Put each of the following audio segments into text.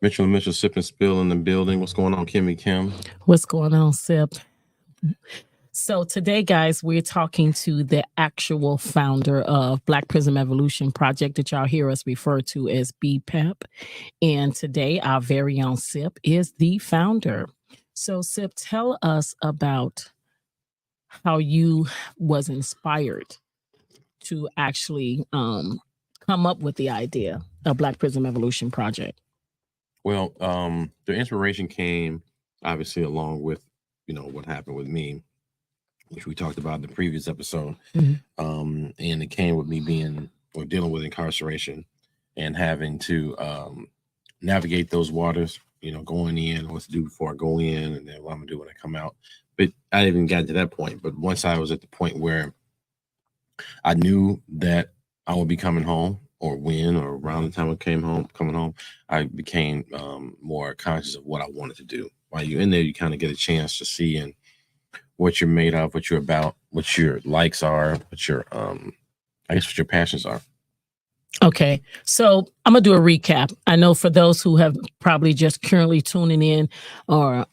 Mitchell&Mitchell Sip and Spill in the building. What's going on, Kimmy Kim? What's going on, Sip? So today, guys, we're talking to the actual founder of Black Prism Evolution Project that y'all hear us refer to as B.P.E.P. And today, our very own Sip is the founder. So Sip, tell us about how you was inspired to actually come up with the idea of Black Prism Evolution Project. Well, the inspiration came obviously along with, what happened with me, which we talked about in the previous episode. And it came with me dealing with incarceration and having to navigate those waters, going in, what to do before I go in, and then what I'm gonna do when I come out. But I didn't even get to that point. But once I was at the point where I knew that I would be coming home, or around the time I coming home, I became more conscious of what I wanted to do. While you're in there, you kind of get a chance to see and what you're made of, what you're about, what your likes are, what your what your passions are. Okay, so I'm gonna do a recap. I know for those who have probably just currently tuning in or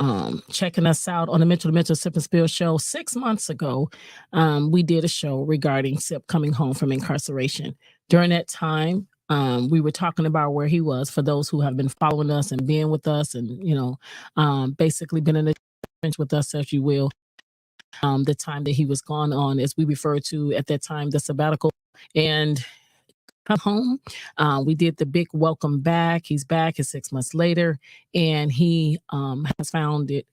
checking us out on the Mitchell&Mitchell Sip and Spill show 6 months ago, we did a show regarding Sip coming home from incarceration. During that time, we were talking about where he was. For those who have been following us and being with us, and basically been in the trench with us, if you will. The time that he was gone on, as we referred to at that time, the sabbatical, and come home. We did the big welcome back. He's back. It's 6 months later, and he has found it.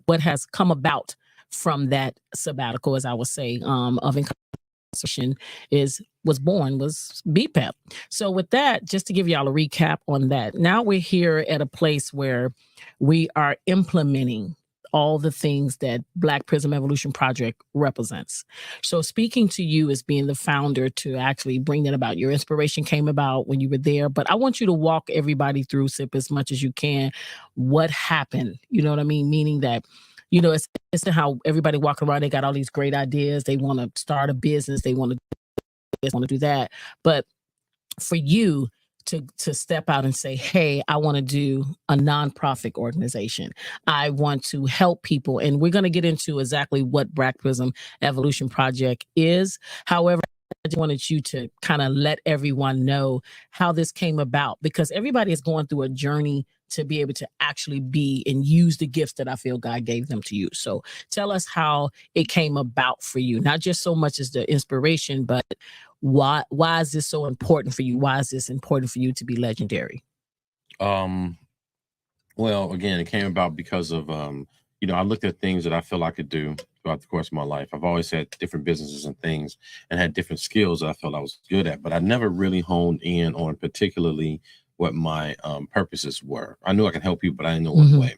What has come about from that sabbatical, as I would say, of incarceration was B.P.E.P. So with that, just to give y'all a recap on that, now we're here at a place where we are implementing all the things that Black Prism Evolution Project represents. So speaking to you as being the founder to actually bring that about, your inspiration came about when you were there, but I want you to walk everybody through, Sip, as much as you can, what happened, you know what I mean? Meaning that, it's how everybody walking around, they got all these great ideas, they want to start a business, they want to do this, want to do that, but for you, to step out and say, hey, I want to do a nonprofit organization. I want to help people. And we're going to get into exactly what Black Prism Evolution Project is. However, I just wanted you to kind of let everyone know how this came about, because everybody is going through a journey to be able to actually be and use the gifts that I feel God gave them to use. So tell us how it came about for you, not just so much as the inspiration, but why is this so important for you? Why is this important for you to be legendary? Well, again, it came about because of, I looked at things that I feel I could do throughout the course of my life. I've always had different businesses and things and had different skills that I felt I was good at, but I never really honed in on particularly what my purposes were. I knew I could help people, but I didn't know what way.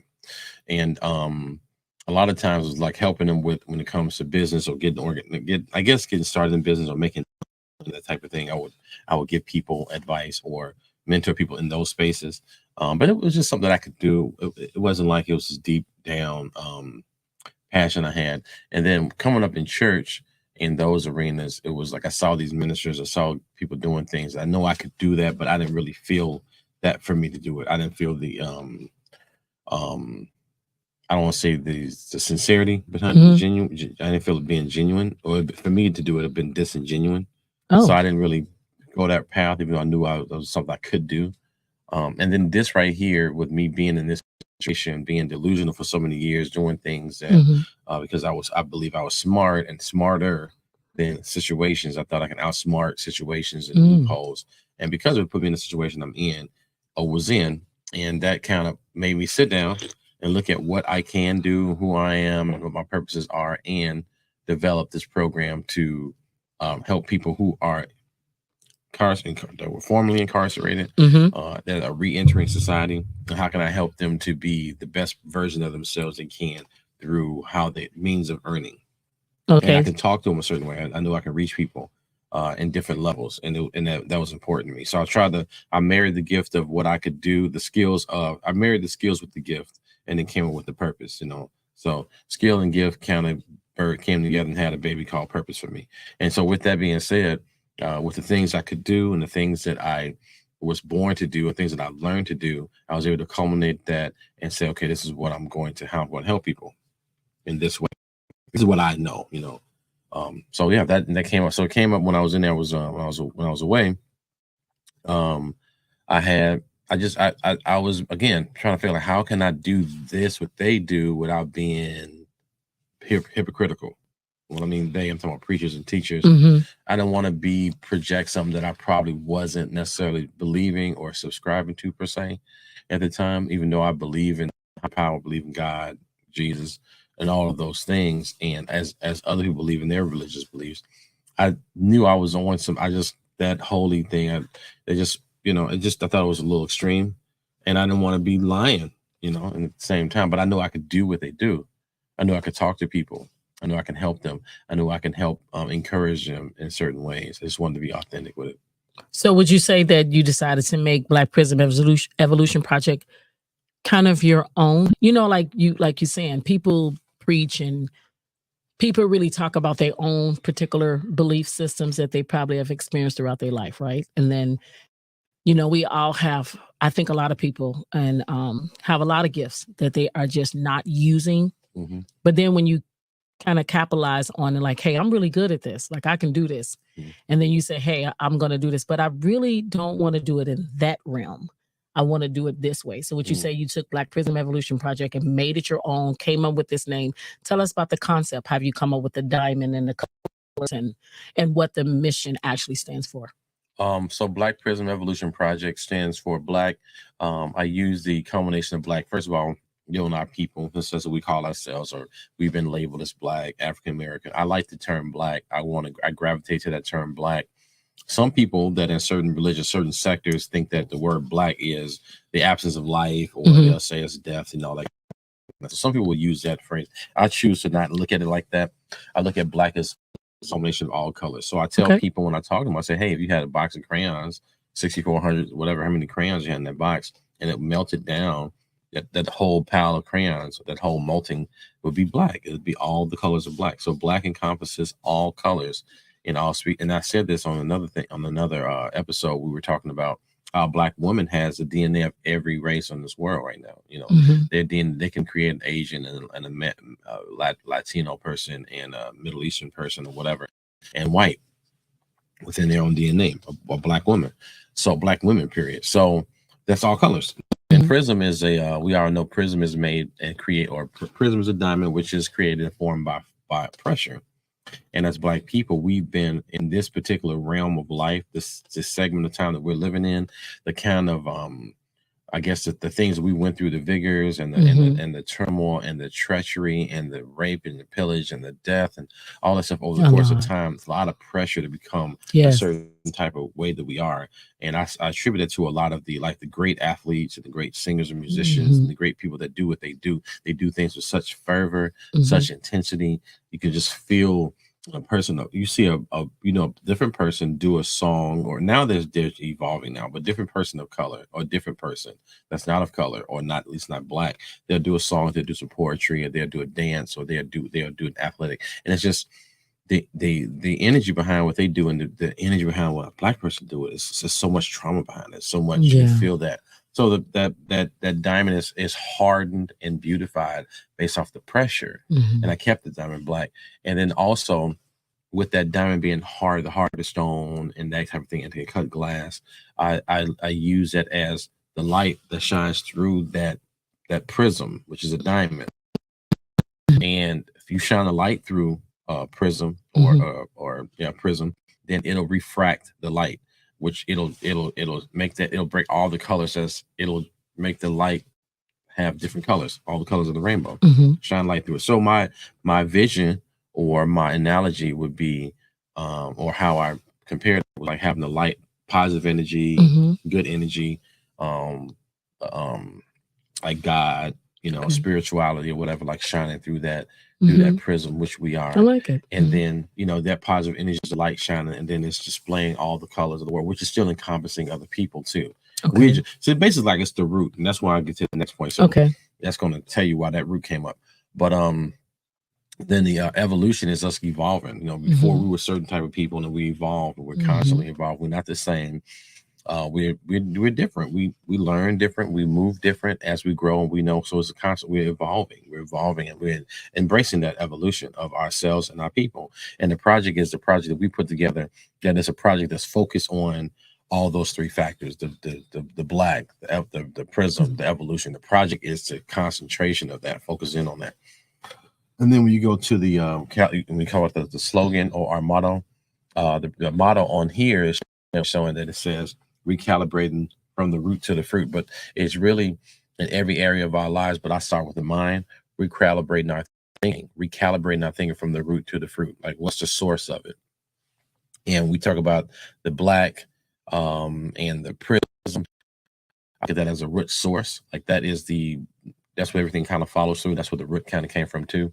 And a lot of times it was like helping them with when it comes to business or getting started in business or making that type of thing. I would give people advice or mentor people in those spaces. But it was just something that I could do. It wasn't like it was this deep down passion I had. And then coming up in church in those arenas, it was like I saw these ministers, I saw people doing things. I know I could do that, but I didn't really feel that for me to do it. I didn't feel the I don't want to say the sincerity behind the genuine. I didn't feel it being genuine, or for me to do it, have been disingenuine. So I didn't really go that path, even though I knew it was something I could do. And then this right here, with me being in this situation, being delusional for so many years, doing things that because I believe I was smart and smarter than situations. I thought I could outsmart situations and loopholes. And because it put me in the situation I'm in, or was in, and that kind of made me sit down and look at what I can do, who I am, and what my purposes are, and develop this program to help people who are that were formerly incarcerated, that are re-entering society. And how can I help them to be the best version of themselves they can through how the means of earning? Okay. And I can talk to them a certain way. I know I can reach people in different levels, and that was important to me. So I married the gift of what I could do, I married the skills with the gift, and then came up with the purpose, So skill and gift kind of came together and had a baby called purpose for me. And so with that being said, with the things I could do and the things that I was born to do and things that I learned to do, I was able to culminate that and say, okay, this is what I'm going to help people in this way. This is what I know, you know. So yeah, that came up. So it came up when I was in there. Was when I was away. I was again trying to figure out how can I do this what they do without being hypocritical. Well, I mean, I'm talking about preachers and teachers. I don't want to project something that I probably wasn't necessarily believing or subscribing to per se at the time, even though I believe in high power, believe in God, Jesus, and all of those things. And as other people believe in their religious beliefs, I knew I was on some. That holy thing. I thought it was a little extreme, and I didn't want to be lying, you know. And at the same time, but I know I could do what they do. I know I could talk to people. I know I can help them. I know I can help encourage them in certain ways. I just wanted to be authentic with it. So would you say that you decided to make Black Prism Evolution Project kind of your own? You know, like you're saying, people preach and people really talk about their own particular belief systems that they probably have experienced throughout their life, right? And then, you know, we all have, I think a lot of people and have a lot of gifts that they are just not using. But then when you kind of capitalize on it, like, hey, I'm really good at this. Like, I can do this. And then you say, hey, I'm going to do this, but I really don't want to do it in that realm. I want to do it this way. So what you say, you took Black Prism Evolution Project and made it your own, came up with this name. Tell us about the concept. Have you come up with the diamond and the colors and what the mission actually stands for? So Black Prism Evolution Project stands for Black. I use the combination of Black. First of all, you know, our people, this is what we call ourselves, or we've been labeled as Black, African American. I like the term Black. I gravitate to that term Black. Some people that in certain religious, certain sectors think that the word Black is the absence of life, or they'll say it's death and all that. So some people will use that phrase. I choose to not look at it like that. I look at Black as a combination of all colors. So I tell people when I talk to them, I say, hey, if you had a box of crayons, 6,400, whatever, how many crayons you had in that box, and it melted down, that whole pile of crayons, that whole melting would be Black. It would be all the colors of Black. So Black encompasses all colors in all speak. And I said this on another episode. We were talking about how Black woman has the DNA of every race on this world right now. You know, their DNA, they can create an Asian and a Latino person and a Middle Eastern person or whatever, and white within their own DNA, a Black woman. So Black women, period. So that's all colors. And Prism is we all know Prism is made and Prism is a diamond, which is created and formed by pressure. And as Black people, we've been in this particular realm of life, this segment of time that we're living in, the kind of I guess the things we went through, the vigors and the turmoil and the treachery and the rape and the pillage and the death and all that stuff over the course of time. It's a lot of pressure to become a certain type of way that we are. And I attribute it to a lot of the great athletes and the great singers and musicians and the great people that do what they do. They do things with such fervor, such intensity. You can just feel a person. You see a different person do a song, or now they're evolving now, but different person of color or different person that's not of color or not, at least not Black. They'll do a song, they'll do some poetry, or they'll do a dance, or they'll do an athletic, and it's just the energy behind what they do and the energy behind what a Black person do it. It's just so much trauma behind it. So much you feel that. So that diamond is hardened and beautified based off the pressure. And I kept the diamond Black. And then also with that diamond being hard, the harder stone and that type of thing, and the cut glass, I use that as the light that shines through that prism, which is a diamond. And if you shine a light through prism or prism, then it'll refract the light, which it'll break all the colors, as it'll make the light have different colors, all the colors of the rainbow, shine light through it. So my vision or my analogy would be, or how I compare it, like having the light, positive energy, good energy, like God, spirituality or whatever, like shining through that prism, which we are. I like it. And then, that positive energy is the light shining, and then it's displaying all the colors of the world, which is still encompassing other people too. So basically, like, it's the root, and that's why I get to the next point. So that's going to tell you why that root came up. But then the evolution is us evolving. Before we were certain type of people, and we evolved, and we're constantly evolved. We're not the same. We're different. We learn different. We move different as we grow, and we know. So it's a constant. We're evolving. We're evolving, and we're embracing that evolution of ourselves and our people. And the project is the project that we put together. That is a project that's focused on all those three factors: the black, the prism, the evolution. The project is the concentration of that, focus in on that. And then when you go to the we call it the slogan or our motto. The motto on here is showing that it says recalibrating from the root to the fruit, but it's really in every area of our lives. But I start with the mind, recalibrating our thinking from the root to the fruit. Like, what's the source of it? And we talk about the black and the prism. I get that as a root source. Like that's where everything kind of follows through. That's where the root kind of came from too.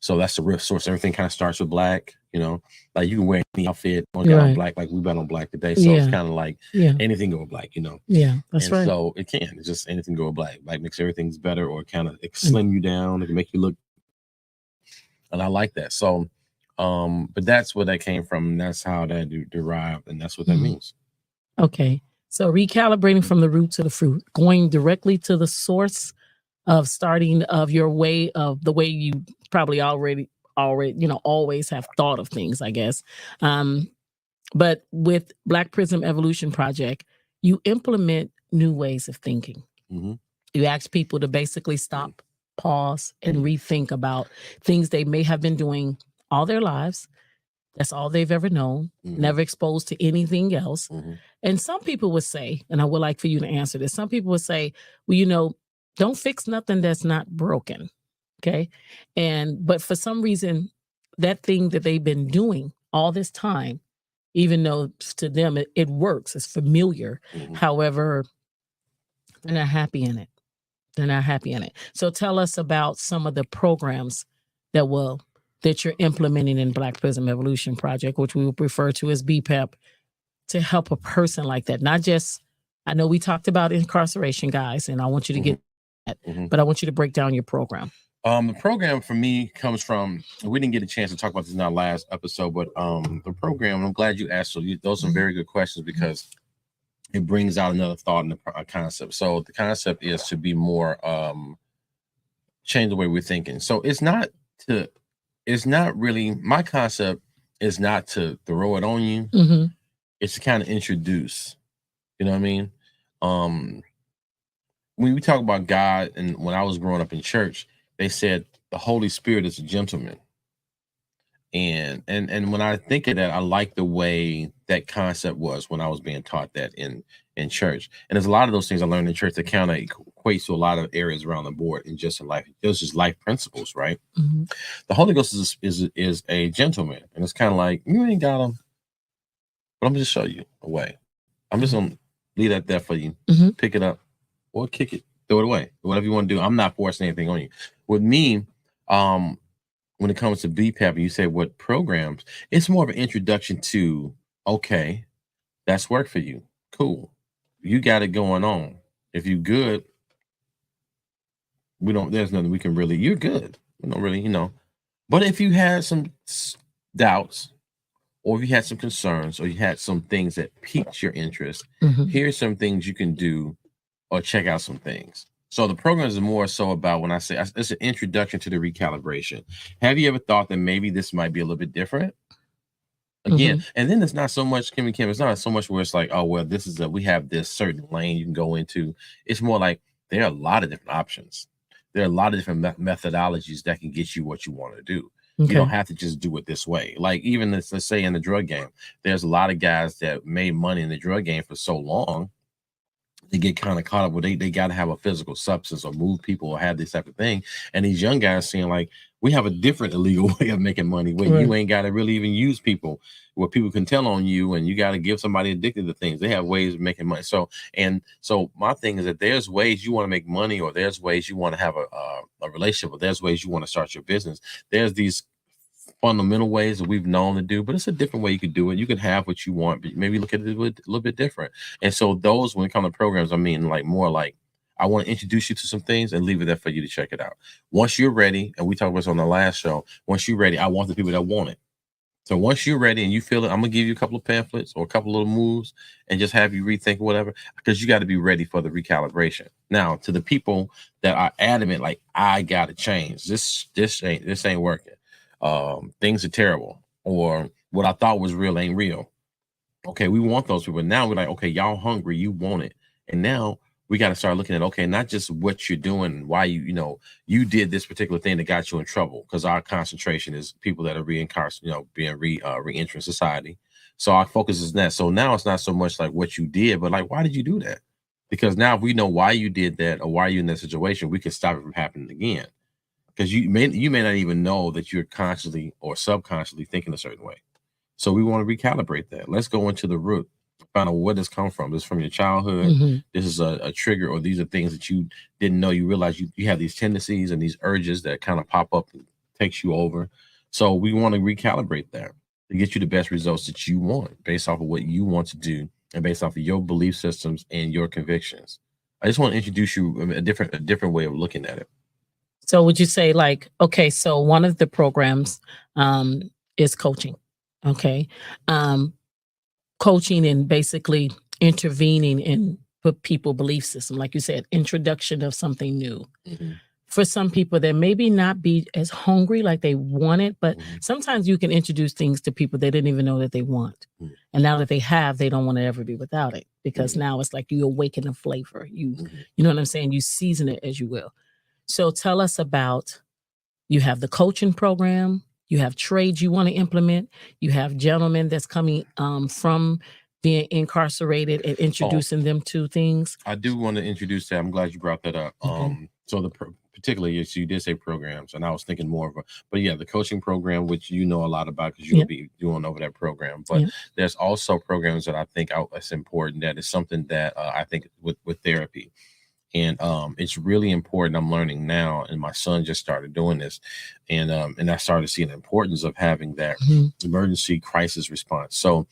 So that's the root source. Everything kind of starts with black, like you can wear any outfit on black, like we bet on black today. So it's kind of like anything go with black, Yeah, that's right. So it can, it's just anything go with black. Black makes everything's better, or kind of slim you down. It can make you look, and I like that. So, but that's where that came from. And that's how that derived, and that's what that means. Okay. So recalibrating from the root to the fruit, going directly to the source of starting of your way of the way you probably already, always have thought of things, I guess. But with Black Prism Evolution Project, you implement new ways of thinking. You ask people to basically stop, pause, and rethink about things they may have been doing all their lives. That's all they've ever known, never exposed to anything else. And some people would say, and I would like for you to answer this, some people would say, well, don't fix nothing that's not broken. Okay. But for some reason, that thing that they've been doing all this time, even though to them it works, it's familiar. However, they're not happy in it. They're not happy in it. So tell us about some of the programs that you're implementing in Black Prism Evolution Project, which we would refer to as B.P.E.P, to help a person like that. Not just, I know we talked about incarceration, guys, and I want you to get that, but I want you to break down your program. The program for me comes from, we didn't get a chance to talk about this in our last episode, but the program, I'm glad you asked. So those are very good questions, because it brings out another thought in the concept. So the concept is to be more, change the way we're thinking. So it's not really, my concept is not to throw it on you. It's to kind of introduce, you know what I mean? When we talk about God, and when I was growing up in church, they said the Holy Spirit is a gentleman. And when I think of that, I like the way that concept was when I was being taught that in church. And there's a lot of those things I learned in church that kind of equates to a lot of areas around the board in just in life. Those just life principles, right? The Holy Ghost is a gentleman, and it's kind of like, you ain't got him, but I'm just show you a way. I'm just gonna leave that there for you. Pick it up or kick it, throw it away, whatever you want to do. I'm not forcing anything on you. With me, when it comes to B.P.E.P, you say what programs, it's more of an introduction to, okay, that's work for you. Cool. You got it going on. If you good, there's nothing we can really, you're good. We don't really, but if you had some doubts, or if you had some concerns, or you had some things that piqued your interest, here's some things you can do, or check out some things. So the program is more so about, when I say it's an introduction to the recalibration. Have you ever thought that maybe this might be a little bit different? Again, and then it's not so much, Kim, it's not so much where it's like, oh, well, we have this certain lane you can go into. It's more like there are a lot of different options. There are a lot of different methodologies that can get you what you want to do. You don't have to just do it this way. Like even let's say in the drug game, there's a lot of guys that made money in the drug game for so long, they get kind of caught up with they got to have a physical substance or move people or have this type of thing. And these young guys saying like, we have a different illegal way of making money where you ain't got to really even use people, where people can tell on you, and you got to give somebody addicted to things. They have ways of making money. So my thing is that there's ways you want to make money, or there's ways you want to have a relationship, or there's ways you want to start your business. There's these fundamental ways that we've known to do, but it's a different way you could do it. You can have what you want, but maybe look at it a little bit different. And so those, when it comes to programs, I mean, like more like, I want to introduce you to some things and leave it there for you to check it out. Once you're ready, and we talked about this on the last show, once you're ready, I want the people that want it. So once you're ready and you feel it, I'm gonna give you a couple of pamphlets or a couple of little moves and just have you rethink whatever, because you got to be ready for the recalibration. Now, to the people that are adamant, like, I gotta change. This ain't working. Things are terrible, or what I thought was real ain't real. Okay, we want those people. Now we're like, okay, y'all hungry, you want it. And now we got to start looking at, okay, not just what you're doing and why you did this particular thing that got you in trouble, because our concentration is people that are reincarcerated, being re-entering society. So our focus is that. So now it's not so much like what you did, but like, why did you do that? Because now if we know why you did that or why you're in that situation, we can stop it from happening again. Because you may not even know that you're consciously or subconsciously thinking a certain way. So we want to recalibrate that. Let's go into the root, find out where this come from. This is from your childhood. Mhm. This is a trigger, or these are things that you didn't know. You realize you have these tendencies and these urges that kind of pop up and takes you over. So we want to recalibrate that to get you the best results that you want based off of what you want to do and based off of your belief systems and your convictions. I just want to introduce you a different way of looking at it. So would you say, like, okay, so one of the programs is coaching. Okay. Um, Coaching and basically intervening in people belief system, like you said, introduction of something new. Mhm. For some people that maybe not be as hungry like they want it, but Mhm. sometimes you can introduce things to people they didn't even know that they want. Mhm. And now that they have, they don't want to ever be without it, because Mhm. now it's like you awaken the flavor. Mhm. You know what I'm saying? You season it as you will. So tell us about, you have the coaching program, you have trades you want to implement, you have gentlemen that's coming from being incarcerated and Oh, introducing them to things. I do want to introduce that. I'm glad you brought that up. Okay. So particularly, as you did say programs, and I was thinking more of but yeah, the coaching program, which you know a lot about because you'll Yeah. be doing over that program. But Yeah. there's also programs that I think it's important. That is something that I think with therapy, and it's really important. I'm learning now, and my son just started doing this, and I started seeing the importance of having that Mhm. emergency crisis response. So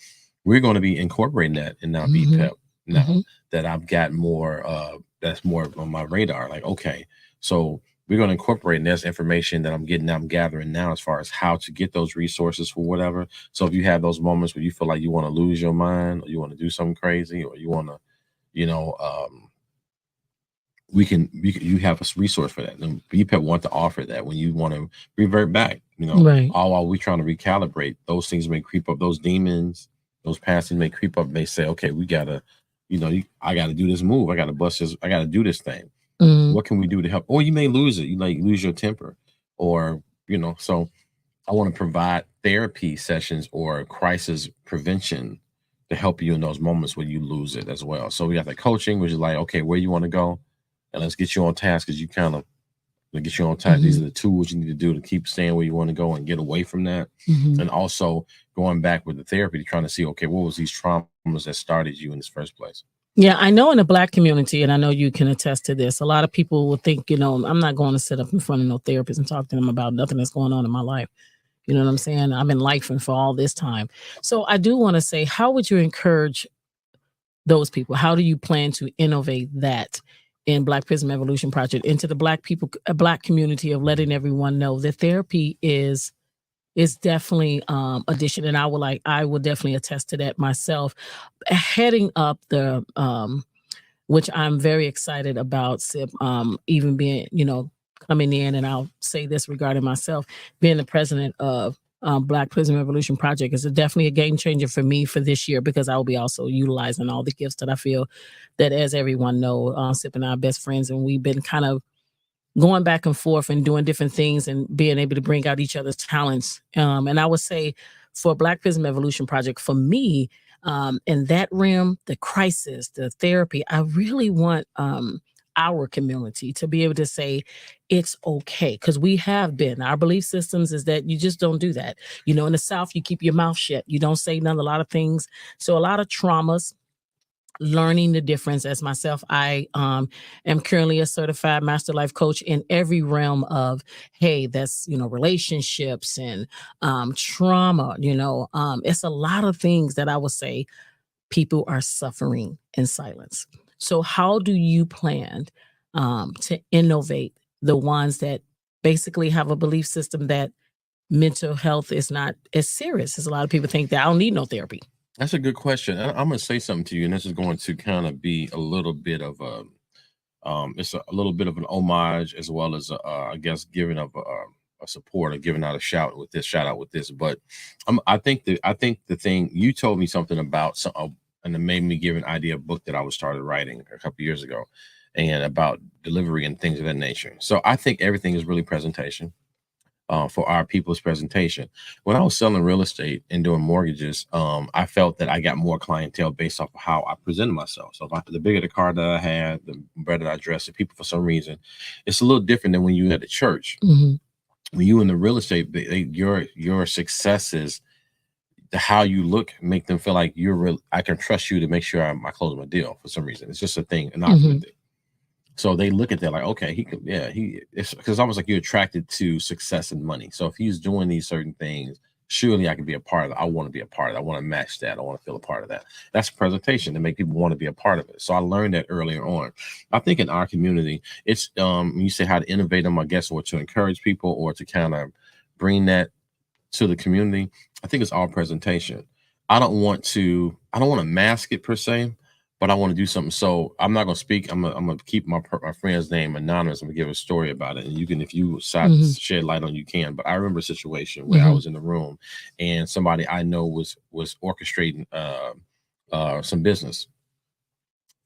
we're going to be incorporating that in now Mhm. BPEP now Mhm. that I've got more that's more on my radar. Like, okay, so we're going to incorporate this information that I'm gathering now as far as how to get those resources for whatever. So if you have those moments where you feel like you want to lose your mind, or you want to do something crazy, or you want to, you know, you have a resource for that. And BPEP want to offer that when you want to revert back, Right. all while we trying to recalibrate. Those things may creep up, those demons, those past things may creep up. They say, okay, we gotta, I gotta do this move. I gotta bust this. I gotta do this thing. Mhm. What can we do to help? Or you may lose it. You like lose your temper, or so I want to provide therapy sessions or crisis prevention to help you in those moments where you lose it as well. So we got the coaching, which is like, okay, where you want to go, and let's get you on task, because you kind of get you on task. These are the tools you need to do to keep staying where you want to go and get away from that. Mhm. And also going back with the therapy to trying to see, okay, what was these traumas that started you in this first place? Yeah, I know in the Black community, and I know you can attest to this, a lot of people will think, I'm not going to sit up in front of no therapist and talk to them about nothing that's going on in my life. You know what I'm saying? I've been lifing for all this time. So I do want to say, how would you encourage those people? How do you plan to innovate that in Black Prism Evolution Project into the Black people, a Black community, of letting everyone know that therapy is definitely addition, and I will definitely attest to that myself. Heading up the which I'm very excited about, SIP, even being, coming in, and I'll say this regarding myself, being the president of Black Prism Evolution Project is definitely a game changer for me for this year, because I will be also utilizing all the gifts that I feel that, as everyone know, SIP and I are best friends, and we've been kind of going back and forth and doing different things and being able to bring out each other's talents. And I would say for Black Prism Evolution Project, for me, in that realm, the crisis, the therapy, I really want our community to be able to say it's okay, because we have been, our belief systems is that you just don't do that. In the South, you keep your mouth shut, you don't say none, a lot of things. So a lot of traumas, learning the difference. As myself, I am currently a certified master life coach in every realm of, hey, that's, relationships and trauma. It's a lot of things that I would say people are suffering in silence. So how do you plan to innovate the ones that basically have a belief system that mental health is not as serious as a lot of people think that I don't need no therapy? That's a good question. I'm going to say something to you, and this is going to kind of be a little bit of a, it's a little bit of an homage as well as, I guess, giving of a support or giving out a shout out with this. But I think the thing you told me something about, and it made me give an idea of a book that I was started writing a couple years ago, and about delivery and things of that nature. So I think everything is really presentation. For our people's presentation. When I was selling real estate and doing mortgages, I felt that I got more clientele based off of how I presented myself. So the bigger the car that I had, the better I dressed. The people, for some reason, it's a little different than when you're at the church. Mm-hmm. When you in the real estate, your successes, how you look, make them feel like you're real. I can trust you to make sure I close my deal. For some reason, it's just a thing, an opposite thing. So they look at that like, okay, he could, yeah, it's because almost like you're attracted to success and money. So if he's doing these certain things, surely I can be a part of it. I want to be a part of it. I want to match that. I want to feel a part of that. That's presentation to make people want to be a part of it. So I learned that earlier on. I think in our community, it's when you say how to innovate them, I guess, or to encourage people or to kind of bring that to the community. I think it's all presentation. I don't want to mask it per se, but I want to do something. So I'm not going to speak. I'm going to keep my friend's name anonymous. I'm going to give a story about it. And you can, if you shed light on, you can. But I remember a situation where I was in the room and somebody I know was orchestrating some business.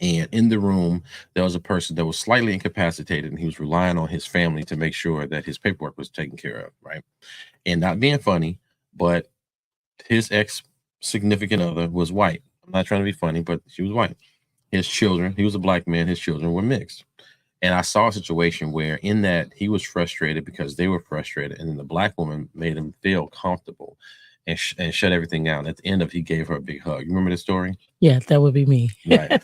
And in the room, there was a person that was slightly incapacitated, and he was relying on his family to make sure that his paperwork was taken care of, right? And not being funny, but his ex-significant other was white. I'm not trying to be funny, but she was white. His children, he was a black man, his children were mixed. And I saw a situation where in that he was frustrated because they were frustrated. And then the black woman made him feel comfortable and shut everything down. At the end of it, he gave her a big hug. You remember the story? Yeah, that would be me. Right.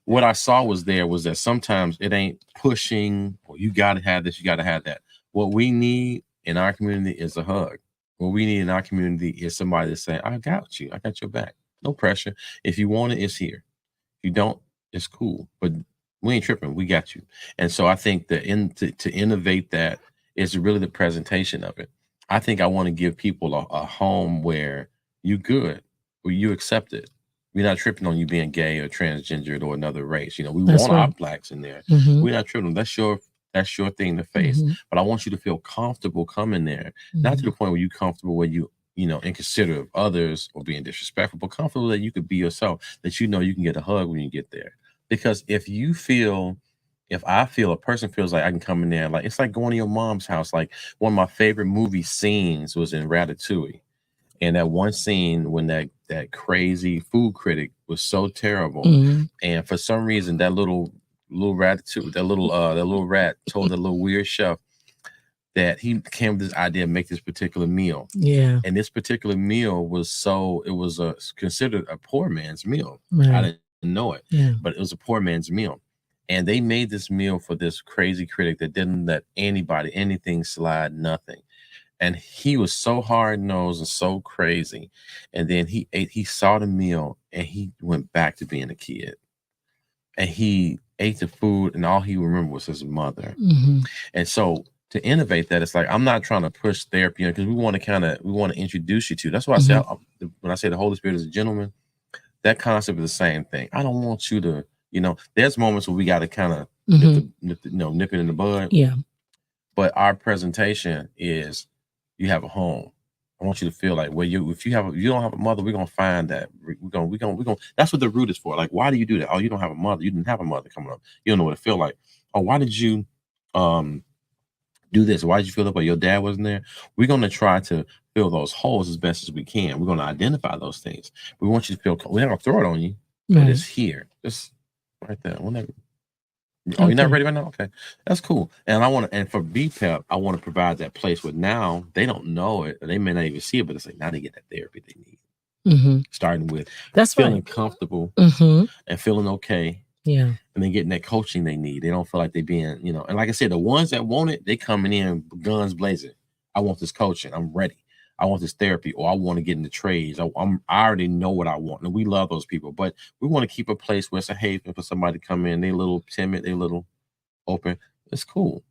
What I saw was that sometimes it ain't pushing, or you got to have this, you got to have that. What we need in our community is a hug. What we need in our community is somebody to say, I got you. I got your back. No pressure. If you want it, it's here. If you don't, it's cool. But we ain't tripping. We got you. And so I think to innovate that is really the presentation of it. I think I want to give people a home where you good, where you accept it. We're not tripping on you being gay or transgendered or another race. You know, we want our blacks in there. We're not tripping. That's your thing to face. But I want you to feel comfortable coming there. Not to the point where you're comfortable where you inconsiderate of others or being disrespectful, but comfortable that you could be yourself, that you know you can get a hug when you get there. Because if I feel a person feels like I can come in there, like it's like going to your mom's house. Like one of my favorite movie scenes was in Ratatouille. And that one scene when that crazy food critic was so terrible. And for some reason that little Ratatouille, that little rat told the little weird chef that he came with this idea of make this particular meal. Yeah. And this particular meal was considered a poor man's meal. Right. I didn't know it, but it was a poor man's meal. And they made this meal for this crazy critic that didn't let anything slide, nothing. And he was so hard-nosed and so crazy. And then he saw the meal and he went back to being a kid. And he ate the food and all he remembered was his mother. And so to innovate that, it's like, I'm not trying to push therapy because we want to introduce you to. That's why I say, when I say the Holy Spirit is a gentleman, that concept is the same thing. I don't want you to, there's moments where we got to kind of nip it in the bud. Yeah. But our presentation is, you have a home. I want you to feel like if you don't have a mother, we're gonna find that. We're gonna. That's what the root is for. Like, why do you do that? Oh, you don't have a mother. You didn't have a mother coming up. You don't know what it feel like. Oh, why did you do this? Why did you feel that way? Your dad wasn't there. We're gonna try to fill those holes as best as we can. We're gonna identify those things. We want you to feel. We're not gonna throw it on you, but it's here. Just right there. Whenever. Oh, you're not ready right now? Okay. That's cool. And for B.P.E.P, I want to provide that place where now they don't know it, or they may not even see it, but it's like now they get that therapy they need. Starting with feeling comfortable and feeling okay. Yeah. And then getting that coaching they need. They don't feel like they're being, and like I said, the ones that want it, they coming in guns blazing. I want this coaching. I'm ready. I want this therapy, or I want to get into trades. I already know what I want. And we love those people, but we want to keep a place where it's a haven for somebody to come in. They a little timid, they a little open. It's cool.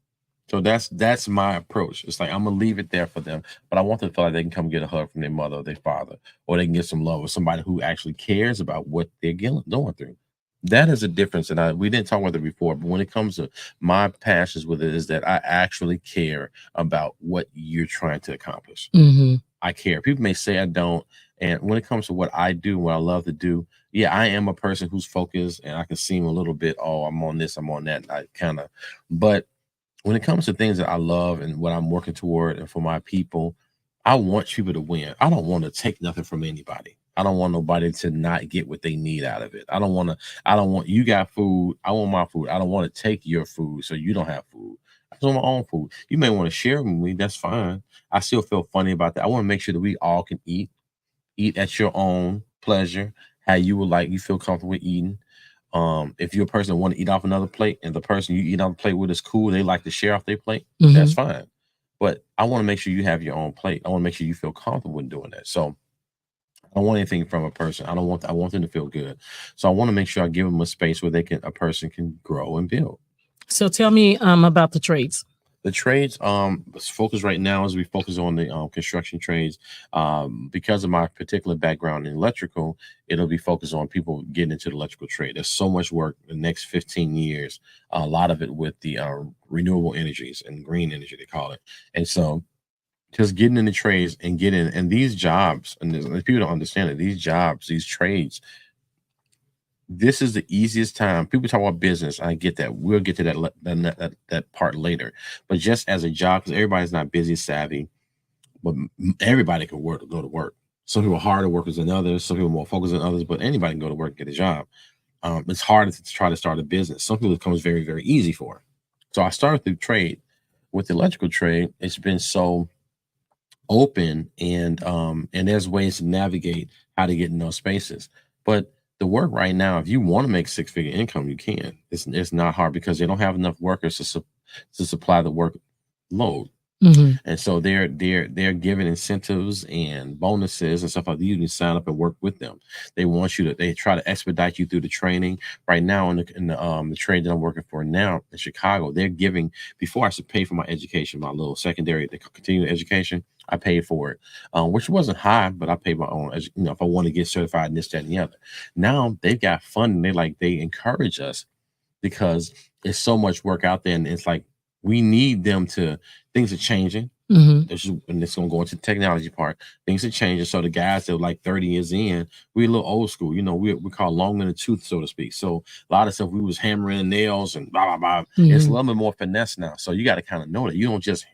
So that's my approach. It's like I'm gonna leave it there for them, but I want them to feel like they can come get a hug from their mother or their father, or they can get some love with somebody who actually cares about what they're going through. That is a difference, and we didn't talk about it before. But when it comes to my passions with it, is that I actually care about what you're trying to accomplish. Mm-hmm. I care. People may say I don't, and when it comes to what I do, what I love to do, yeah, I am a person who's focused, and I can seem a little bit, oh, I'm on this, I'm on that. I kind of, but when it comes to things that I love and what I'm working toward and for my people, I want people to win. I don't want to take nothing from anybody. I don't want nobody to not get what they need out of it. I don't want you got food. I want my food. I don't want to take your food so you don't have food. I just want my own food. You may want to share with me. That's fine. I still feel funny about that. I want to make sure that we all can eat at your own pleasure, how you would like, you feel comfortable with eating. If you're a person that want to eat off another plate and the person you eat off the plate with is cool, they like to share off their plate, that's fine. But I want to make sure you have your own plate. I want to make sure you feel comfortable in doing that. So I don't want anything from a person. I want them to feel good. So I want to make sure I give them a space where a person can grow and build. So tell me about the trades. The trades, focus right now as we focus on the construction trades. Because of my particular background in electrical, it'll be focused on people getting into the electrical trade. There's so much work in the next 15 years, a lot of it with the renewable energies and green energy, they call it. And so just getting in the trades and these jobs, and people don't understand it, these jobs, these trades, this is the easiest time. People talk about business. I get that. We'll get to that part later. But just as a job, because everybody's not business savvy, but everybody can go to work. Some people are harder workers than others. Some people are more focused than others. But anybody can go to work and get a job. It's harder to try to start a business. Some people it comes very, very easy for. So I started through trade. With the electrical trade, it's been so open, and there's ways to navigate how to get in those spaces. But the work right now, if you want to make 6-figure income, you can. It's not hard because they don't have enough workers to supply the workload. And so they're giving incentives and bonuses and stuff like that. You can sign up and work with them. They try to expedite you through the training. Right now in the trade that I'm working for now in Chicago, they're giving, before I should pay for my education, my little secondary, the continuing education, I paid for it, which wasn't high, but I paid my own, if I want to get certified in this, that, and the other. Now they've got funding. They encourage us because there's so much work out there, and it's like we need them to. Things are changing. And it's going to go into the technology part. Things are changing. So the guys that are like 30 years in, we're a little old school. We call long in the tooth, so to speak. So a lot of stuff we was hammering nails and blah, blah, blah. It's a little bit more finesse now. So you got to kind of know that. You don't just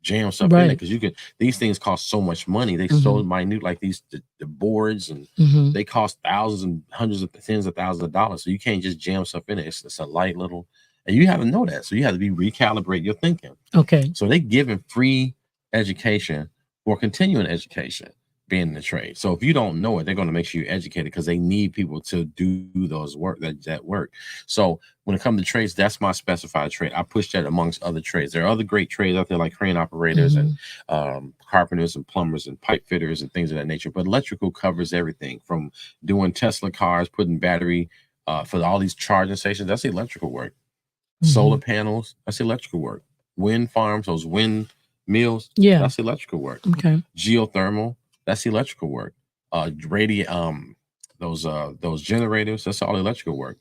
jam stuff in there, because these things cost so much money. They so minute, like the boards, and they cost thousands and hundreds of tens of thousands of dollars. So you can't just jam stuff in it. It's a light little, and you have to know that. So you have to recalibrate your thinking. Okay. So they giving free education for continuing education, being in the trade. So if you don't know it, they're going to make sure you're educated, because they need people to do those work, that work. So when it comes to trades, that's my specified trade. I push that amongst other trades. There are other great trades out there, like crane operators and carpenters and plumbers and pipe fitters and things of that nature. But electrical covers everything from doing Tesla cars, putting battery for all these charging stations. That's electrical work. Solar panels, that's electrical work. Wind farms, those wind mills, that's electrical work. Okay. Geothermal, that's electrical work. Those generators, that's all electrical work.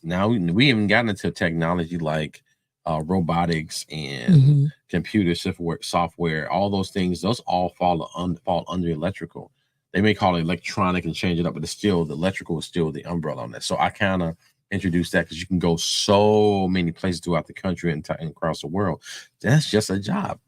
Now we haven't gotten into technology like robotics and computer software, all those things. Those all fall under electrical. They may call it electronic and change it up, but it's still, the electrical is still the umbrella on that. So I kind of introduce that, because you can go so many places throughout the country and across the world. That's just a job.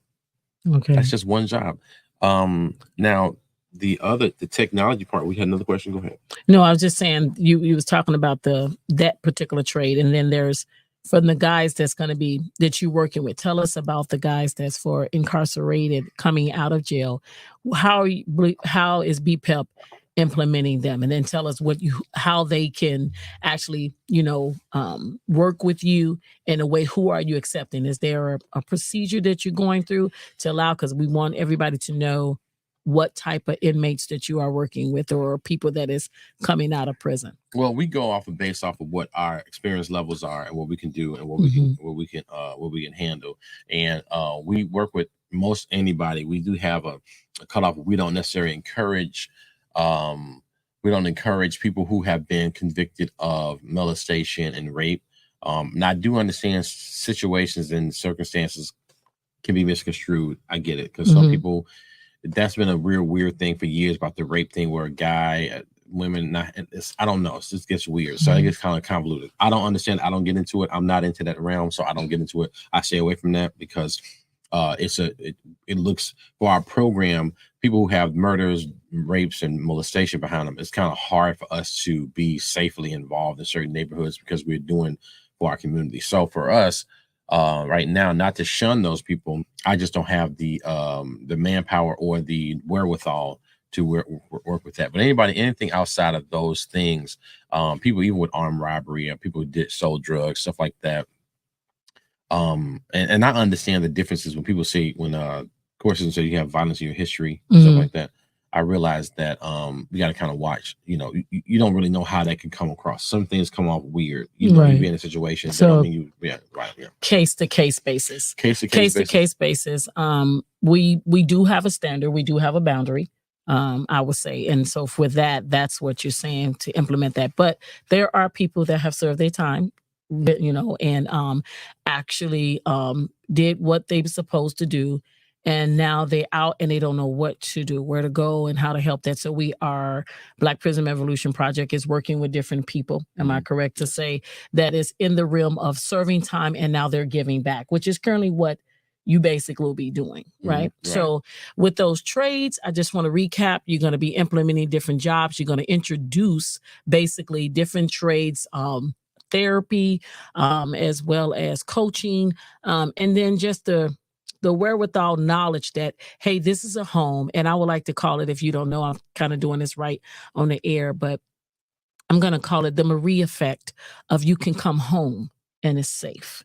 Okay. That's just one job. Now the technology part, we had another question. Go ahead. No, I was just saying you was talking about that particular trade, and then there's from the guys that you're working with. Tell us about the guys that's for incarcerated coming out of jail. How is B.P.E.P implementing them, and then tell us how they can actually work with you in a way. Who are you accepting? Is there a procedure that you're going through to allow, because we want everybody to know what type of inmates that you are working with or people that is coming out of prison? Well, we go based off of what our experience levels are and what we can do and what we can handle. And we work with most anybody. We do have a cutoff. We don't necessarily encourage we don't encourage people who have been convicted of molestation and rape. And I do understand situations and circumstances can be misconstrued. I get it, because some people, that's been a real weird thing for years about the rape thing, where a guy, women, not. I don't know. It just gets weird. So it gets kind of convoluted. I don't understand. I don't get into it. I'm not into that realm, so I don't get into it. I stay away from that because it looks, for our program, people who have murders, rapes, and molestation behind them, it's kind of hard for us to be safely involved in certain neighborhoods because we're doing for our community. So for us, right now, not to shun those people, I just don't have the manpower or the wherewithal to work with that. But anything outside of those things, people even with armed robbery, people who sold drugs, stuff like that. And I understand the differences when people say, when courses say you have violence in your history, stuff like that. I realize that we got to kind of watch. You know, you don't really know how that can come across. Some things come off weird. You know, you be in a situation. So, case to case basis. Case to case basis. We do have a standard. We do have a boundary. I would say, and so for that, that's what you're saying, to implement that. But there are people that have served their time, you know, and actually did what they were supposed to do. And now they're out and they don't know what to do, where to go, and how to help that. So Black Prism Evolution Project is working with different people. Am I correct to say that is in the realm of serving time and now they're giving back, which is currently what you basically will be doing, right? So with those trades, I just want to recap. You're going to be implementing different jobs. You're going to introduce basically different trades, therapy, as well as coaching, and then just the wherewithal knowledge that, hey, this is a home. And I would like to call it, if you don't know, I'm kind of doing this right on the air, but I'm going to call it the Marie effect of you can come home and it's safe.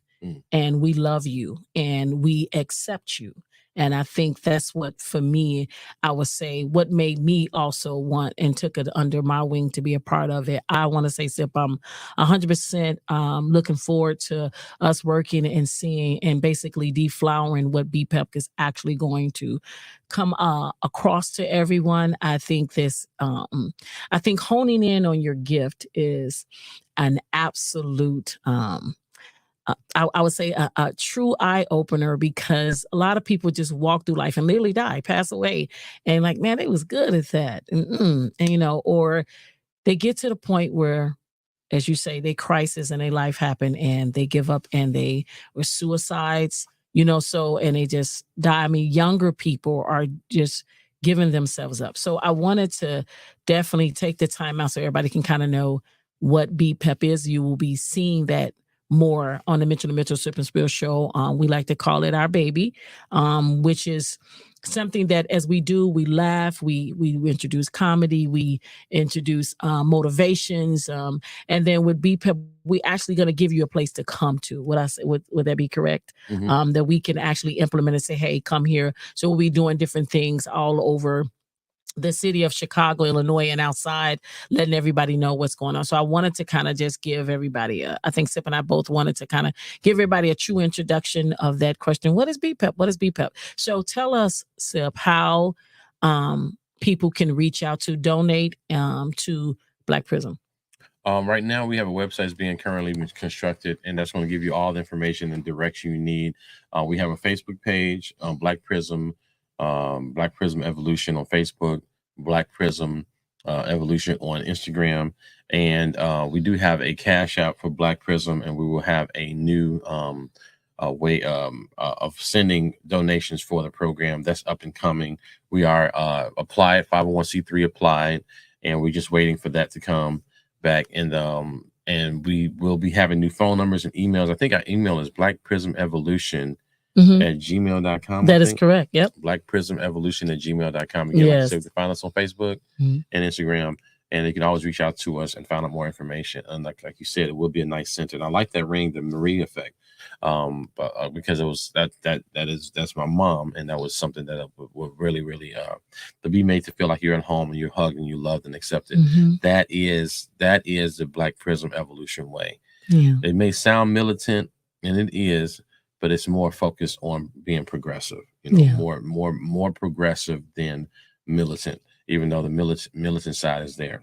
And we love you and we accept you. And I think that's what, for me, I would say, what made me also want and took it under my wing to be a part of it. I want to say, Sip, I'm 100% looking forward to us working and seeing and basically deflowering what BPEP is actually going to come across to everyone. I think I think honing in on your gift is an absolute I would say a true eye opener, because a lot of people just walk through life and literally die, pass away, and like, man, they was good at that, and you know, or they get to the point where, as you say, they crisis and their life happen and they give up and they were suicides, you know, so, and they just die. I mean, younger people are just giving themselves up. So I wanted to definitely take the time out so everybody can kind of know what BPEP is. You will be seeing that more on the Mitchell&Mitchell Sip and Spill show. We like to call it our baby, which is something that, as we do, we laugh, we introduce comedy, we introduce motivations, and then with BPEP, we actually going to give you a place to come to. Would that be correct? That we can actually implement and say, hey, come here. So we'll be doing different things all over the city of Chicago, Illinois, and outside, letting everybody know what's going on. So I wanted to kind of just give everybody I think Sip and I both wanted to kind of give everybody a true introduction of that question. What is BPEP? What is BPEP? So tell us, Sip, how people can reach out to donate to Black Prism. Right now, we have a website being currently constructed, and that's going to give you all the information and direction you need. We have a Facebook page, Black Prism Evolution on Facebook, Black Prism Evolution on Instagram, and we do have a Cash App for Black Prism, and we will have a new way of sending donations for the program that's up and coming. We are applied, 501c3 applied, and we're just waiting for that to come back. And we will be having new phone numbers and emails. I think our email is blackprismevolution at gmail.com. That is correct. Yep. blackprismevolution at gmail.com. Again, like I said, you can find us on Facebook and Instagram. and they can always reach out to us and find out more information. And like you said, it will be a nice center. And I like that ring, the Marie effect, but because it was that's my mom, and that was something that would really to be made to feel like you're at home and you're hugged and you loved and accepted. That is the Black Prism Evolution way. Yeah. It may sound militant, and it is, but it's more focused on being progressive. You know, more progressive than militant, even though the militant side is there.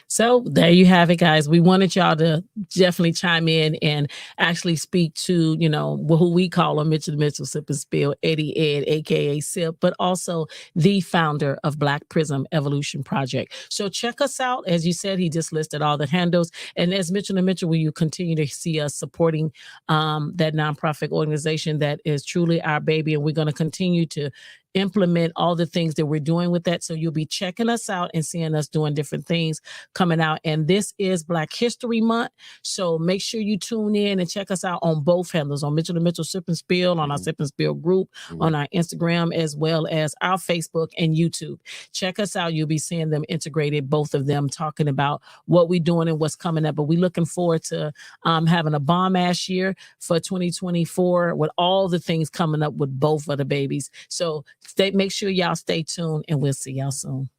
So there you have it, guys. We wanted y'all to definitely chime in and actually speak to, you know, who we call on Mitchell&Mitchell Sip and Spill, Eddie Ed, aka Sip, but also the founder of Black Prism Evolution Project. So check us out. As you said, he just listed all the handles. And as Mitchell&Mitchell, will you continue to see us supporting that nonprofit organization that is truly our baby, and we're going to continue to implement all the things that we're doing with that. So you'll be checking us out and seeing us doing different things coming out. And this is Black History Month. So make sure you tune in and check us out on both handles, on Mitchell&Mitchell Sip and Spill, on our Sip and Spill group, on our Instagram, as well as our Facebook and YouTube. Check us out. You'll be seeing them integrated, both of them talking about what we're doing and what's coming up. But we're looking forward to having a bomb-ass year for 2024 with all the things coming up with both of the babies. So make sure y'all stay tuned, and we'll see y'all soon.